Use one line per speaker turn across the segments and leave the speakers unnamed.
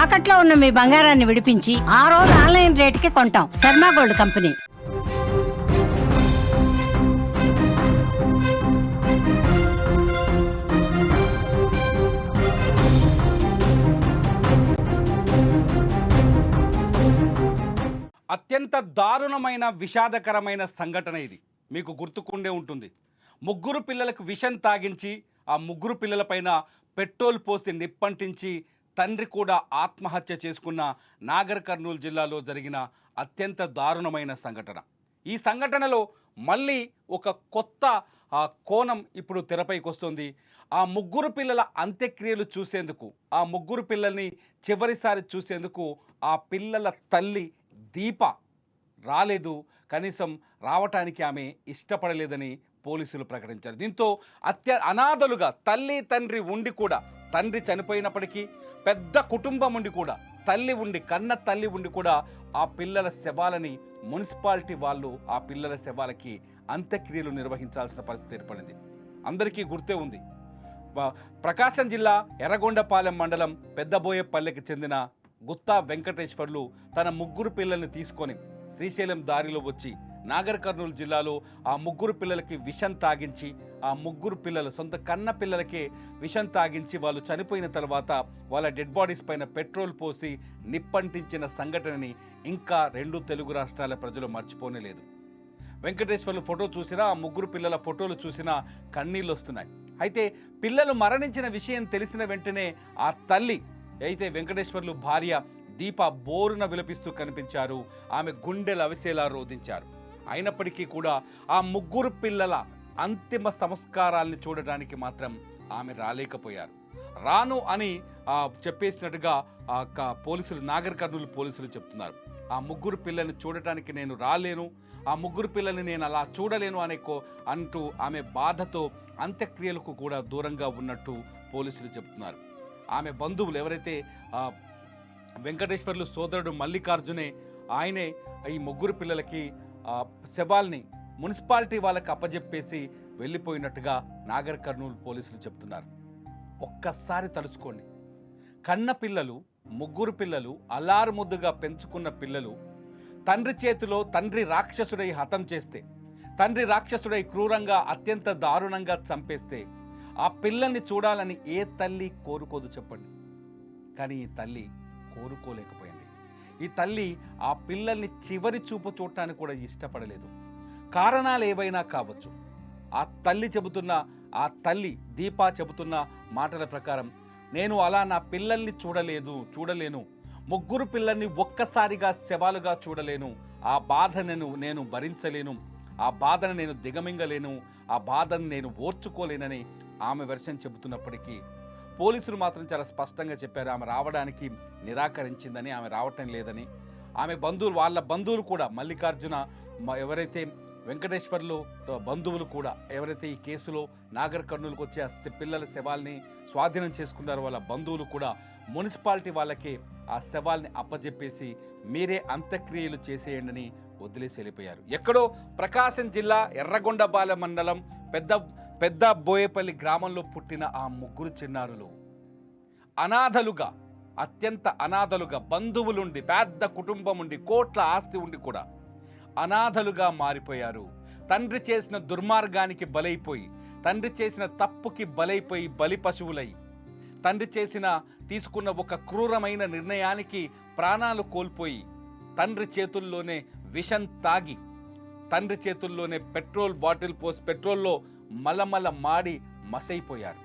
తాకట్లో ఉన్న మీ బంగారాన్ని విడిపించి ఆ రోజు ఆన్లైన్ రేటుకి కొంటాం. Sharma gold company.
అత్యంత దారుణమైన విషాదకరమైన సంఘటన ఇది. మీకు గుర్తుకుండే ఉంటుంది. ముగ్గురు పిల్లలకు విషం తాగించి ఆ ముగ్గురు పిల్లలపైన పెట్రోల్ పోసి నిప్పంటించి తండ్రి కూడా ఆత్మహత్య చేసుకున్న నాగర్ కర్నూలు జిల్లాలో జరిగిన అత్యంత దారుణమైన సంఘటన. ఈ సంఘటనలో మళ్ళీ ఒక కొత్త కోణం ఇప్పుడు తెరపైకి వస్తుంది. ఆ ముగ్గురు పిల్లల అంత్యక్రియలు చూసేందుకు, ఆ ముగ్గురు పిల్లల్ని చివరిసారి చూసేందుకు ఆ పిల్లల తల్లి దీప రాలేదు. కనీసం రావటానికి ఆమె ఇష్టపడలేదని పోలీసులు ప్రకటించారు. దీంతో అనాథలుగా తల్లి తండ్రి ఉండి కూడా, తండ్రి చనిపోయినప్పటికీ పెద్ద కుటుంబం ఉండి కూడా, తల్లి ఉండి కన్న తల్లి ఉండి కూడా ఆ పిల్లల శవాలని మున్సిపాలిటీ వాళ్ళు ఆ పిల్లల శవాలకి అంత్యక్రియలు నిర్వహించాల్సిన పరిస్థితి ఏర్పడింది. అందరికీ గుర్తే ఉంది. ప్రకాశం జిల్లా ఎర్రగొండపాలెం మండలం పెద్దబోయేపల్లెకి చెందిన గుత్తా వెంకటేశ్వర్లు తన ముగ్గురు పిల్లల్ని తీసుకొని శ్రీశైలం దారిలో వచ్చి నాగర్ కర్నూలు జిల్లాలో ఆ ముగ్గురు పిల్లలకి విషం తాగించి, ఆ ముగ్గురు పిల్లలు సొంత కన్న పిల్లలకే విషం తాగించి వాళ్ళు చనిపోయిన తర్వాత వాళ్ళ డెడ్ బాడీస్ పైన పెట్రోల్ పోసి నిప్పంటించిన సంఘటనని ఇంకా 2 తెలుగు రాష్ట్రాల ప్రజలు మర్చిపోనేలేదు. వెంకటేశ్వర్లు ఫోటో చూసినా, ఆ ముగ్గురు పిల్లల ఫోటోలు చూసినా కన్నీళ్ళు వస్తున్నాయి. అయితే పిల్లలు మరణించిన విషయం తెలిసిన వెంటనే ఆ తల్లి అయితే వెంకటేశ్వర్లు భార్య దీప బోరున విలపిస్తూ కనిపించారు. ఆమె గుండెలు అవిసేలా రోధించారు. అయినప్పటికీ కూడా ఆ ముగ్గురు పిల్లల అంతిమ సంస్కారాల్ని చూడడానికి మాత్రం ఆమె రాలేకపోయారు. రాను అని చెప్పేసినట్టుగా పోలీసులు, నాగర్ కర్నూలు పోలీసులు చెప్తున్నారు. ఆ ముగ్గురు పిల్లల్ని చూడటానికి నేను రాలేను, ఆ ముగ్గురు పిల్లల్ని నేను అలా చూడలేను అంటూ ఆమె బాధతో అంత్యక్రియలకు కూడా దూరంగా ఉన్నట్టు పోలీసులు చెప్తున్నారు. ఆమె బంధువులు ఎవరైతే వెంకటేశ్వర్లు సోదరుడు మల్లికార్జునే, ఆయనే ఈ ముగ్గురు పిల్లలకి శవాల్ని మున్సిపాలిటీ వాళ్ళకి అప్పజెప్పేసి వెళ్ళిపోయినట్టుగా నాగర్ కర్నూలు పోలీసులు చెప్తున్నారు. ఒక్కసారి తలుచుకోండి, కన్న పిల్లలు, ముగ్గురు పిల్లలు, అల్లారు ముద్దుగా పెంచుకున్న పిల్లలు తండ్రి చేతిలో తండ్రి రాక్షసుడై హతం చేస్తే, తండ్రి రాక్షసుడై క్రూరంగా అత్యంత దారుణంగా చంపేస్తే ఆ పిల్లల్ని చూడాలని ఏ తల్లి కోరుకోదు చెప్పండి. కానీ ఈ తల్లి కోరుకోలేకపోయింది. ఈ తల్లి ఆ పిల్లల్ని చివరి చూపు చూడటానికి కూడా ఇష్టపడలేదు. కారణాలు ఏవైనా కావచ్చు. ఆ తల్లి ఆ తల్లి దీపా చెబుతున్న మాటల ప్రకారం, నేను అలా నా పిల్లల్ని చూడలేను, ముగ్గురు పిల్లల్ని ఒక్కసారిగా శవాలుగా చూడలేను, ఆ బాధను నేను భరించలేను, ఆ బాధను నేను దిగమింగలేను, ఆ బాధను నేను ఓర్చుకోలేనని ఆమె వెర్షన్ చెబుతున్నప్పటికీ పోలీసులు మాత్రం చాలా స్పష్టంగా చెప్పారు. ఆమె రావడానికి నిరాకరించిందని, ఆమె రావటం లేదని. ఆమె వాళ్ళ బంధువులు కూడా, మల్లికార్జున ఎవరైతే వెంకటేశ్వర్లు బంధువులు కూడా ఎవరైతే ఈ కేసులో నాగర్ కర్నూలుకు వచ్చి ఆ పిల్లల శవాల్ని స్వాధీనం చేసుకున్నారో వాళ్ళ బంధువులు కూడా మున్సిపాలిటీ వాళ్ళకి ఆ శవాల్ని అప్పజెప్పేసి మీరే అంత్యక్రియలు చేసేయండి వదిలేసి వెళ్ళిపోయారు. ఎక్కడో ప్రకాశం జిల్లా ఎర్రగొండపాలెం మండలం పెద్ద బోయేపల్లి గ్రామంలో పుట్టిన ఆ ముగ్గురు చిన్నారులు అనాథలుగా, అత్యంత అనాథలుగా, బంధువులుండి, పెద్ద కుటుంబం ఉండి, కోట్ల ఆస్తి ఉండి కూడా అనాథలుగా మారిపోయారు. తండ్రి చేసిన దుర్మార్గానికి బలైపోయి, తండ్రి చేసిన తప్పుకి బలైపోయి, బలి పశువులై, తండ్రి తీసుకున్న ఒక క్రూరమైన నిర్ణయానికి ప్రాణాలు కోల్పోయి, తండ్రి చేతుల్లోనే విషం తాగి, తండ్రి చేతుల్లోనే పెట్రోల్ బాటిల్ పోసి పెట్రోల్లో మలమల మాడి మసైపోయారు.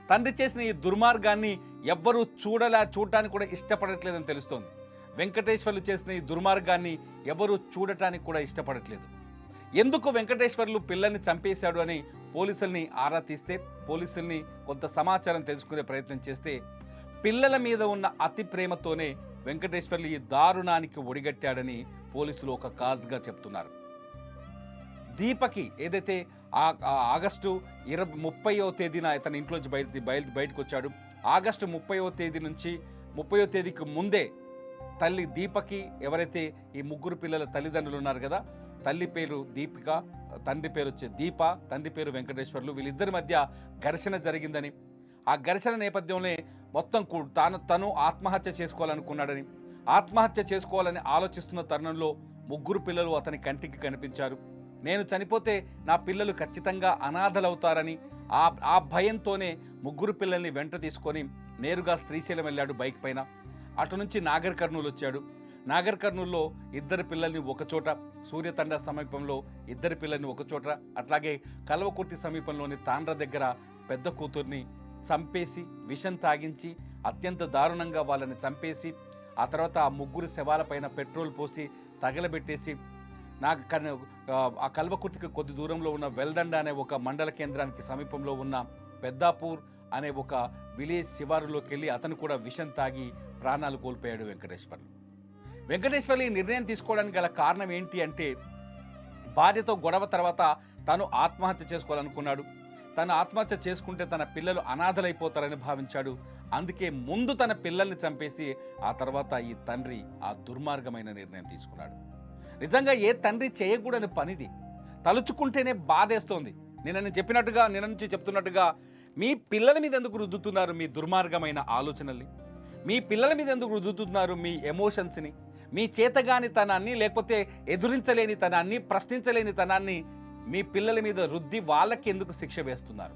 తండ్రి చేసిన ఈ దుర్మార్గాన్ని ఎవ్వరూ చూడటానికి కూడా ఇష్టపడట్లేదని తెలుస్తోంది. వెంకటేశ్వర్లు చేసిన ఈ దుర్మార్గాన్ని ఎవరూ చూడటానికి కూడా ఇష్టపడట్లేదు. ఎందుకు వెంకటేశ్వర్లు పిల్లల్ని చంపేశాడు అని పోలీసుల్ని ఆరా తీస్తే, పోలీసుల్ని కొంత సమాచారం తెలుసుకునే ప్రయత్నం చేస్తే, పిల్లల మీద ఉన్న అతి ప్రేమతోనే వెంకటేశ్వర్లు ఈ దారుణానికి ఒడిగట్టాడని పోలీసులు ఒక కాజ్గా చెప్తున్నారు. దీపకి ఏదైతే ఆగస్టు 30వ తేదీన తన ఇంట్లోంచి బయటకు వచ్చాడు. ఆగస్టు 30వ తేదీ నుంచి 30వ తేదీకి ముందే తల్లి దీపకి, ఎవరైతే ఈ ముగ్గురు పిల్లల తల్లిదండ్రులు ఉన్నారు కదా, తల్లి పేరు దీపిక, తండ్రి పేరు వచ్చే దీప, తండ్రి పేరు వెంకటేశ్వర్లు, వీళ్ళిద్దరి మధ్య ఘర్షణ జరిగిందని, ఆ ఘర్షణ నేపథ్యంలో మొత్తం తను ఆత్మహత్య చేసుకోవాలనుకున్నాడని, ఆత్మహత్య చేసుకోవాలని ఆలోచిస్తున్న తరుణంలో ముగ్గురు పిల్లలు అతని కంటికి కనిపించారు. నేను చనిపోతే నా పిల్లలు ఖచ్చితంగా అనాథలవుతారని ఆ భయంతోనే ముగ్గురు పిల్లల్ని వెంట తీసుకొని నేరుగా శ్రీశైలం వెళ్ళాడు బైక్ పైన. అటు నుంచి నాగర్ కర్నూలు వచ్చాడు. నాగర్ కర్నూలులో ఇద్దరు పిల్లల్ని ఒకచోట, సూర్యతండ సమీపంలో ఇద్దరు పిల్లల్ని ఒకచోట, అట్లాగే కల్వకుర్తి సమీపంలోని తాండ్ర దగ్గర పెద్ద కూతుర్ని చంపేసి విషం తాగించి అత్యంత దారుణంగా వాళ్ళని చంపేసి ఆ తర్వాత ఆ ముగ్గురు శవాలపైన పెట్రోల్ పోసి తగలబెట్టేసి ఆ కల్వకుర్తికి కొద్ది దూరంలో ఉన్న వెల్దండ అనే ఒక మండల కేంద్రానికి సమీపంలో ఉన్న పెద్దాపూర్ అనే ఒక విలేజ్ శివారులోకి వెళ్ళి అతను కూడా విషం తాగి ప్రాణాలు కోల్పోయాడు వెంకటేశ్వర్లు. వెంకటేశ్వర్లు ఈ నిర్ణయం తీసుకోవడానికి గల కారణం ఏంటి అంటే, భార్యతో గొడవ తర్వాత తను ఆత్మహత్య చేసుకోవాలనుకున్నాడు. తను ఆత్మహత్య చేసుకుంటే తన పిల్లలు అనాథలైపోతారని భావించాడు. అందుకే ముందు తన పిల్లల్ని చంపేసి ఆ తర్వాత ఈ తండ్రి ఆ దుర్మార్గమైన నిర్ణయం తీసుకున్నాడు. నిజంగా ఏ తండ్రి చేయకూడని పనిది. తలుచుకుంటేనే బాధేస్తోంది. నిన్న నుంచి చెప్తున్నట్టుగా మీ పిల్లల మీద ఎందుకు రుద్దుతున్నారు మీ దుర్మార్గమైన ఆలోచనల్ని? మీ పిల్లల మీద ఎందుకు రుద్దుతున్నారు మీ ఎమోషన్స్ని? మీ చేతగాని తనాన్ని, లేకపోతే ఎదురించలేని తనాన్ని, ప్రశ్నించలేని తనాన్ని మీ పిల్లల మీద రుద్ది వాళ్ళకి ఎందుకు శిక్ష వేస్తున్నారు?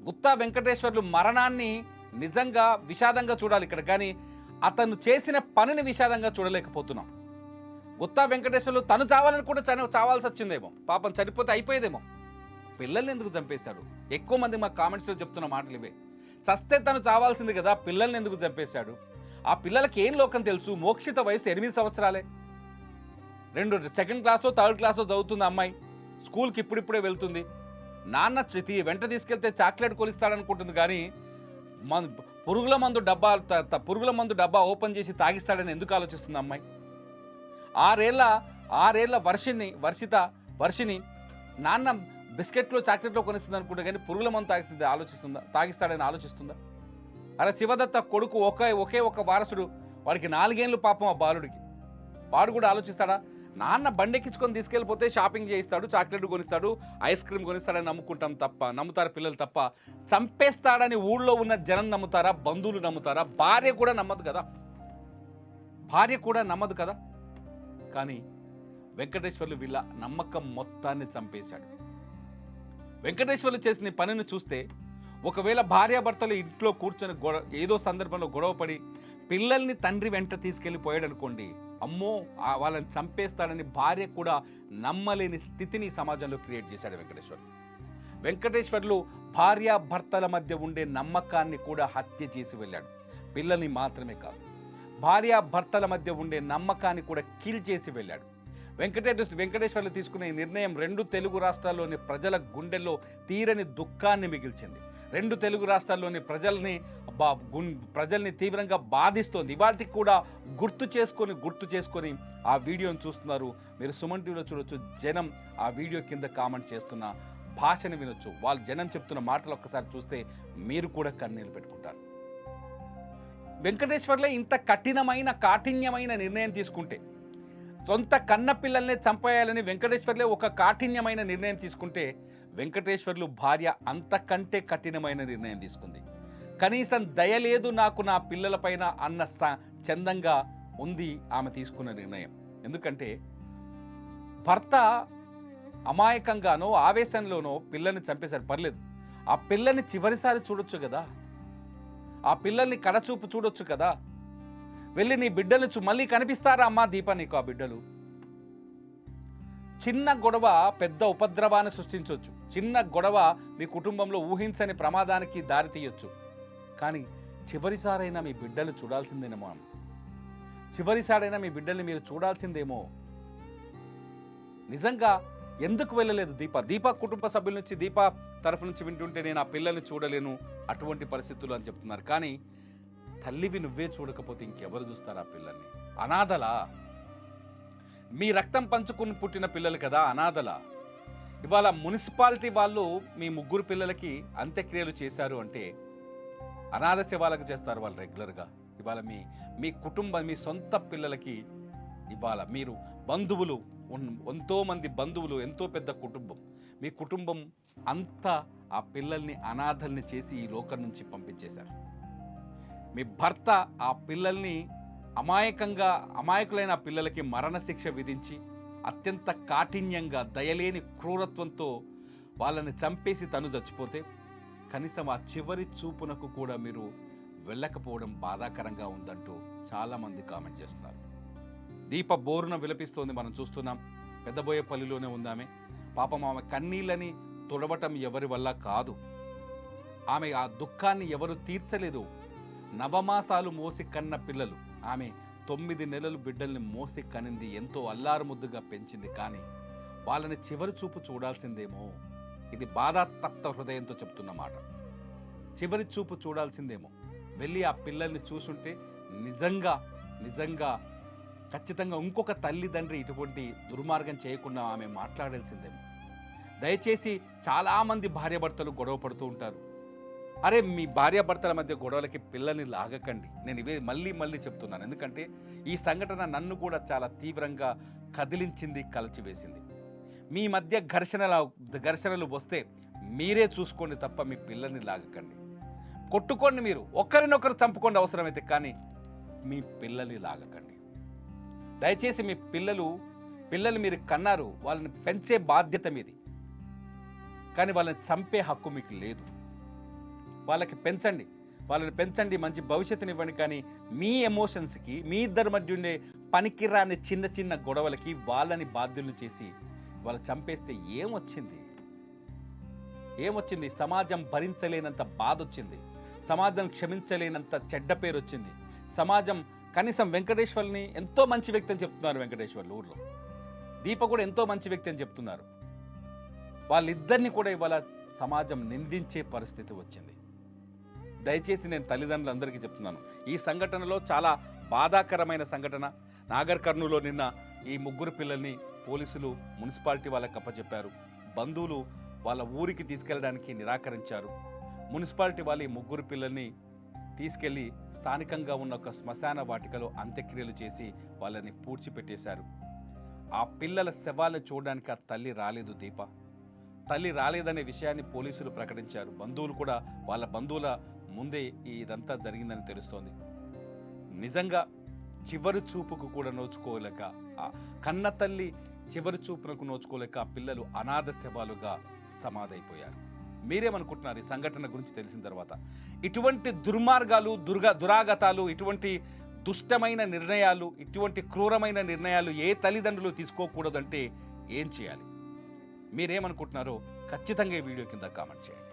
గుత్తా వెంకటేశ్వర్లు మరణాన్ని నిజంగా విషాదంగా చూడాలి ఇక్కడ, కానీ అతను చేసిన పనిని విషాదంగా చూడలేకపోతున్నాం. గుత్తా వెంకటేశ్వర్లు తను చావాలని కూడా చావాల్సి వచ్చిందేమో, పాపం చనిపోతే అయిపోయేదేమో. పిల్లల్ని ఎందుకు చంపేశాడు? ఎక్కువ మంది మా కామెంట్స్లో చెప్తున్న మాటలు ఇవే. చస్తే తను చావాల్సింది కదా, పిల్లల్ని ఎందుకు చంపేశాడు? ఆ పిల్లలకి ఏం లోకం తెలుసు? మోక్షిత వయసు 8 సంవత్సరాలే. 2nd క్లాసో 3rd క్లాసో చదువుతుంది అమ్మాయి. స్కూల్కి ఇప్పుడిప్పుడే వెళ్తుంది. నాన్న వెంట తీసుకెళ్తే చాక్లెట్ కొలిస్తాడనుకుంటుంది, కానీ పురుగుల మందు డబ్బా ఓపెన్ చేసి తాగిస్తాడని ఎందుకు ఆలోచిస్తుంది అమ్మాయి? 6 ఏళ్ల వర్షిని నాన్న బిస్కెట్లో చాక్లెట్లో కొనిస్తుంది అనుకుంటే, కానీ పురుగుల మందు తాగిస్తాడని ఆలోచిస్తుందా? అరే శివదత్త కొడుకు ఒకే ఒక వారసుడు, వాడికి 4 ఏళ్ళు పాపం ఆ బాలుడికి. వాడు కూడా ఆలోచిస్తాడా? నాన్న బండెక్కించుకొని తీసుకెళ్ళిపోతే షాపింగ్ చేయిస్తాడు, చాక్లెట్ కొనిస్తాడు, ఐస్ క్రీమ్ కొనిస్తాడని నమ్ముతారు పిల్లలు తప్ప, చంపేస్తాడని ఊళ్ళో ఉన్న జనం నమ్ముతారా? బంధువులు నమ్ముతారా? భార్య కూడా నమ్మదు కదా. కానీ వెంకటేశ్వర్లు వీళ్ళ నమ్మకం మొత్తాన్ని చంపేశాడు. వెంకటేశ్వర్లు చేసిన పనిని చూస్తే, ఒకవేళ భార్యాభర్తలు ఇంట్లో కూర్చొని ఏదో సందర్భంలో గొడవపడి పిల్లల్ని తండ్రి వెంట తీసుకెళ్ళిపోయాడు అనుకోండి, అమ్మో వాళ్ళని చంపేస్తాడని భార్య కూడా నమ్మలేని స్థితిని సమాజంలో క్రియేట్ చేశాడు వెంకటేశ్వర్లు భార్యాభర్తల మధ్య ఉండే నమ్మకాన్ని కూడా హత్య చేసి వెళ్ళాడు. పిల్లల్ని మాత్రమే కాదు, భార్యాభర్తల మధ్య ఉండే నమ్మకాన్ని కూడా కిల్ చేసి వెళ్ళాడు. వెంకటేశ్వర్లు తీసుకునే నిర్ణయం 2 తెలుగు రాష్ట్రాల్లోని ప్రజల గుండెల్లో తీరని దుఃఖాన్ని మిగిల్చింది. 2 తెలుగు రాష్ట్రాల్లోని ప్రజల్ని తీవ్రంగా బాధిస్తోంది. ఇవాటికి కూడా గుర్తు చేసుకొని ఆ వీడియోని చూస్తున్నారు. మీరు సుమన్ టీవీలో చూడొచ్చు. జనం ఆ వీడియో కింద కామెంట్ చేస్తున్న భాషను వినొచ్చు. వాళ్ళు జనం చెప్తున్న మాటలు ఒక్కసారి చూస్తే మీరు కూడా కన్నీళ్ళు పెట్టుకుంటారు. వెంకటేశ్వర్లే ఇంత కాఠిన్యమైన నిర్ణయం తీసుకుంటే, సొంత కన్న పిల్లల్ని చంపేయాలని వెంకటేశ్వర్లే ఒక కాఠిన్యమైన నిర్ణయం తీసుకుంటే, వెంకటేశ్వర్లు భార్య అంతకంటే కఠినమైన నిర్ణయం తీసుకుంది. కనీసం దయలేదు నాకు నా పిల్లలపైన అన్న చందంగా ఉంది ఆమె తీసుకున్న నిర్ణయం. ఎందుకంటే భర్త అమాయకంగానో ఆవేశంలోనో పిల్లల్ని చంపేశారు, పర్లేదు. ఆ పిల్లల్ని చివరిసారి చూడొచ్చు కదా, ఆ పిల్లల్ని కడచూపు చూడొచ్చు కదా. వెళ్ళి నీ బిడ్డలు మళ్ళీ కనిపిస్తారా అమ్మా దీప నీకు ఆ బిడ్డలు? చిన్న గొడవ పెద్ద ఉపద్రవాన్ని సృష్టించవచ్చు. చిన్న గొడవ మీ కుటుంబంలో ఊహించని ప్రమాదానికి దారి తీయొచ్చు. కానీ చివరిసారైనా మీ బిడ్డలు చూడాల్సిందేమో, చివరిసారైనా మీ బిడ్డల్ని మీరు చూడాల్సిందేమో. నిజంగా ఎందుకు వెళ్ళలేదు దీప కుటుంబ సభ్యుల నుంచి, దీప తరఫు నుంచి వింటుంటే నేను ఆ పిల్లల్ని చూడలేను అటువంటి పరిస్థితులు అని చెప్తున్నారు. కానీ తల్లివి నువ్వే చూడకపోతే ఇంకెవరు చూస్తారు ఆ పిల్లల్ని? అనాథలా? మీ రక్తం పంచుకుని పుట్టిన పిల్లలు కదా, అనాథలా? ఇవాళ మున్సిపాలిటీ వాళ్ళు మీ ముగ్గురు పిల్లలకి అంత్యక్రియలు చేశారు అంటే అనాథ శవాలకు చేస్తారు వాళ్ళు రెగ్యులర్గా. ఇవాళ మీ కుటుంబం, మీ సొంత పిల్లలకి ఇవాళ మీరు బంధువులు, ఎంతోమంది బంధువులు, ఎంతో పెద్ద కుటుంబం, మీ కుటుంబం అంతా ఆ పిల్లల్ని అనాథల్ని చేసి ఈ లోకం నుంచి పంపించేశారు. మీ భర్త ఆ పిల్లల్ని అమాయకులైన ఆ పిల్లలకి మరణశిక్ష విధించి అత్యంత కాఠిన్యంగా దయలేని క్రూరత్వంతో వాళ్ళని చంపేసి తను చచ్చిపోతే కనీసం ఆ చివరి చూపునకు కూడా మీరు వెళ్ళకపోవడం బాధాకరంగా ఉందంటూ చాలామంది కామెంట్ చేస్తున్నారు. దీప బోరున విలపిస్తోంది, మనం చూస్తున్నాం. పెద్దబోయేపల్లిలోనే ఉందామె. పాపం ఆమె కన్నీళ్ళని తుడవటం ఎవరి వల్ల కాదు. ఆమె ఆ దుఃఖాన్ని ఎవరు తీర్చలేదు. నవమాసాలు మోసి కన్న పిల్లలు, ఆమె 9 నెలలు బిడ్డల్ని మోసి కనింది, ఎంతో అల్లారుముద్దుగా పెంచింది. కానీ వాళ్ళని చివరి చూపు చూడాల్సిందేమో, ఇది బాధాతప్త హృదయంతో చెప్తున్న మాట. చివరి చూపు చూడాల్సిందేమో, వెళ్ళి ఆ పిల్లల్ని చూసుంటే నిజంగా ఖచ్చితంగా ఇంకొక తల్లిదండ్రి ఇటువంటి దుర్మార్గం చేయకుండా ఆమె మాట్లాడాల్సిందేమో. దయచేసి చాలామంది భార్యాభర్తలు గొడవ పడుతూ ఉంటారు. అరే, మీ భార్యాభర్తల మధ్య గొడవలకి పిల్లల్ని లాగకండి. నేను ఇవే మళ్ళీ చెప్తున్నాను, ఎందుకంటే ఈ సంఘటన నన్ను కూడా చాలా తీవ్రంగా కదిలించింది, కలచివేసింది. మీ మధ్య ఘర్షణలు వస్తే మీరే చూసుకోండి తప్ప మీ పిల్లల్ని లాగకండి. కొట్టుకోండి, మీరు ఒకరినొకరు చంపుకోండి అవసరమైతే, కానీ మీ పిల్లల్ని లాగకండి. దయచేసి మీ పిల్లలు మీరు కన్నారు, వాళ్ళని పెంచే బాధ్యత మీది, కానీ వాళ్ళని చంపే హక్కు మీకు లేదు. వాళ్ళని పెంచండి, మంచి భవిష్యత్తుని ఇవ్వండి. కానీ మీ ఎమోషన్స్కి, మీ ఇద్దరి మధ్య ఉండే పనికిరాని చిన్న గొడవలకి వాళ్ళని బాధ్యులను చేసి వాళ్ళు చంపేస్తే ఏమొచ్చింది? సమాజం భరించలేనంత బాధ వచ్చింది, సమాజం క్షమించలేనంత చెడ్డ పేరు వచ్చింది. సమాజం కనీసం వెంకటేశ్వర్ని ఎంతో మంచి వ్యక్తి అని చెప్తున్నారు. వెంకటేశ్వర్లు ఊర్లో దీప కూడా ఎంతో మంచి వ్యక్తి అని చెప్తున్నారు. వాళ్ళిద్దరిని కూడా ఇవాళ సమాజం నిందించే పరిస్థితి వచ్చింది. దయచేసి నేను తల్లిదండ్రులందరికీ చెప్తున్నాను, ఈ సంఘటనలో చాలా బాధాకరమైన సంఘటన. నాగర్ కర్నూలులో నిన్న ఈ 3 పిల్లల్ని పోలీసులు మున్సిపాలిటీ వాళ్ళకి అప్పచెప్పారు. బంధువులు వాళ్ళ ఊరికి తీసుకెళ్ళడానికి నిరాకరించారు. మున్సిపాలిటీ వాళ్ళు ఈ 3 పిల్లల్ని తీసుకెళ్లి స్థానికంగా ఉన్న ఒక శ్మశాన వాటికలో అంత్యక్రియలు చేసి వాళ్ళని పూడ్చిపెట్టేశారు. ఆ పిల్లల శవాలను చూడడానికి ఆ తల్లి రాలేదు. దీప తల్లి రాలేదనే విషయాన్ని పోలీసులు ప్రకటించారు. బంధువులు కూడా వాళ్ళ బంధువుల ముందే ఇదంతా జరిగిందని తెలుస్తోంది. నిజంగా చివరి చూపుకు కూడా నోచుకోలేక, ఆ కన్న తల్లి చివరి చూపునకు నోచుకోలేక ఆ పిల్లలు అనాథ శవాలుగా సమాధైపోయారు. మీరేమనుకుంటున్నారు ఈ సంఘటన గురించి తెలిసిన తర్వాత? ఇటువంటి దుర్మార్గాలు, దురాగతాలు, ఇటువంటి దుష్టమైన నిర్ణయాలు, ఇటువంటి క్రూరమైన నిర్ణయాలు ఏ తల్లిదండ్రులు తీసుకోకూడదంటే ఏం చేయాలి? మీరేమనుకుంటున్నారో ఖచ్చితంగా ఈ వీడియో కింద కామెంట్ చేయండి.